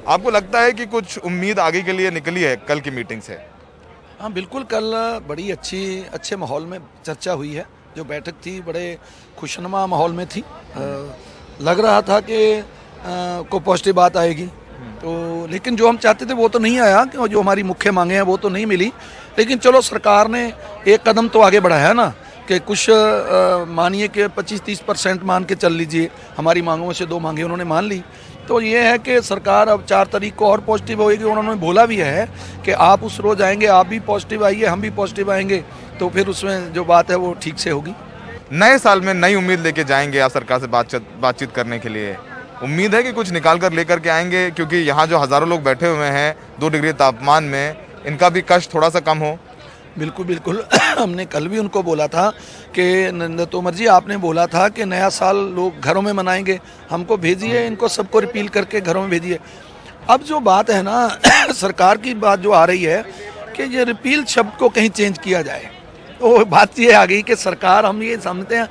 आपको लगता है कि कुछ उम्मीद आगे के लिए निकली है कल की मीटिंग से? हाँ बिल्कुल, कल बड़ी अच्छे माहौल में चर्चा हुई है। जो बैठक थी बड़े खुशनुमा माहौल में थी। लग रहा था कि को पॉजिटिव बात आएगी, तो लेकिन जो हम चाहते थे वो तो नहीं आया, कि जो हमारी मुख्य मांगे हैं वो तो नहीं मिली। लेकिन चलो, सरकार ने एक कदम तो आगे बढ़ाया ना, कि कुछ मानिए कि 25-30% मान के चल लीजिए, हमारी मांगों में से 2 मांगे उन्होंने मान ली। तो ये है कि सरकार अब 4 तारीख को और पॉजिटिव होएगी। उन्होंने बोला भी है कि आप उस रोज़ आएंगे, आप भी पॉजिटिव आइए, हम भी पॉजिटिव आएंगे, तो फिर उसमें जो बात है वो ठीक से होगी। नए साल में नई उम्मीद लेके जाएंगे आप सरकार से बातचीत करने के लिए? उम्मीद है कि कुछ निकाल कर लेकर के आएंगे, क्योंकि यहाँ जो हज़ारों लोग बैठे हुए हैं 2 डिग्री तापमान में, इनका भी कष्ट थोड़ा सा कम हो। बिल्कुल बिल्कुल। हमने कल भी उनको बोला था कि नरेंद्र तोमर जी, आपने बोला था कि नया साल लोग घरों में मनाएंगे, हमको भेजिए, इनको सबको रिपील करके घरों में भेजिए। अब जो बात है ना, सरकार की बात जो आ रही है कि ये रिपील शब्द को कहीं चेंज किया जाए, तो बात ये आ गई कि सरकार, हम ये समझते हैं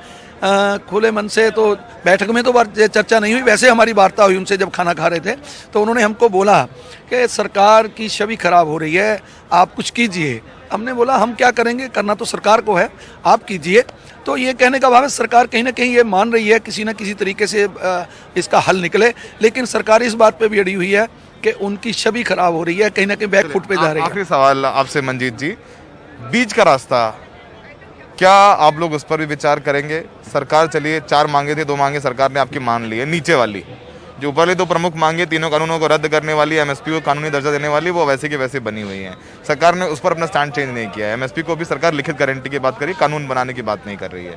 खुले मन से, तो बैठक में तो चर्चा नहीं हुई, वैसे हमारी वार्ता हुई उनसे जब खाना खा रहे थे, तो उन्होंने हमको बोला कि सरकार की छवि खराब हो रही है, आप कुछ कीजिए। हमने बोला हम क्या करेंगे, करना तो सरकार को है, आप कीजिए। तो ये कहने का भाव है, सरकार कहीं ना कहीं ये मान रही है किसी न किसी तरीके से इसका हल निकले, लेकिन सरकार इस बात पे भी अड़ी हुई है कि उनकी छवि खराब हो रही है, कहीं ना कहीं बैकफुट पे जा रही है। आखिरी सवाल आपसे मंजीत जी, बीच का रास्ता, क्या आप लोग उस पर भी विचार करेंगे? सरकार, चलिए 4 मांगे थे, 2 मांगे सरकार ने आपकी मान ली है, नीचे वाली जो ऊपर वाली 2 प्रमुख मांगे, तीनों कानूनों को रद्द करने वाली, एमएसपी को कानूनी दर्जा देने वाली, वो वैसे की वैसे बनी हुई है। सरकार ने उस पर अपना स्टैंड चेंज नहीं किया है। एमएसपी को भी सरकार लिखित गारंटी की बात करी, कानून बनाने की बात नहीं कर रही है।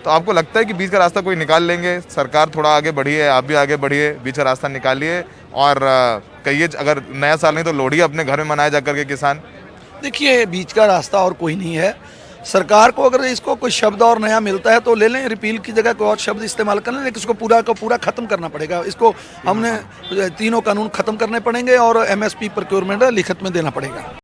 तो आपको लगता है कि बीच का रास्ता कोई निकाल लेंगे? सरकार थोड़ा आगे बढ़िए, आप भी आगे बढ़िए, बीच का रास्ता निकालिए और कहिए, अगर नया साल नहीं तो लोहड़ी अपने घर में मनाए जाकर के किसान। देखिए, बीच का रास्ता और कोई नहीं है। सरकार को अगर इसको कोई शब्द और नया मिलता है तो ले लें, रिपील की जगह कोई और शब्द इस्तेमाल कर लें, लेकिन इसको पूरा का पूरा खत्म करना पड़ेगा। इसको हमने तीनों कानून खत्म करने पड़ेंगे और एमएसपी प्रोक्योरमेंट लिखित में देना पड़ेगा।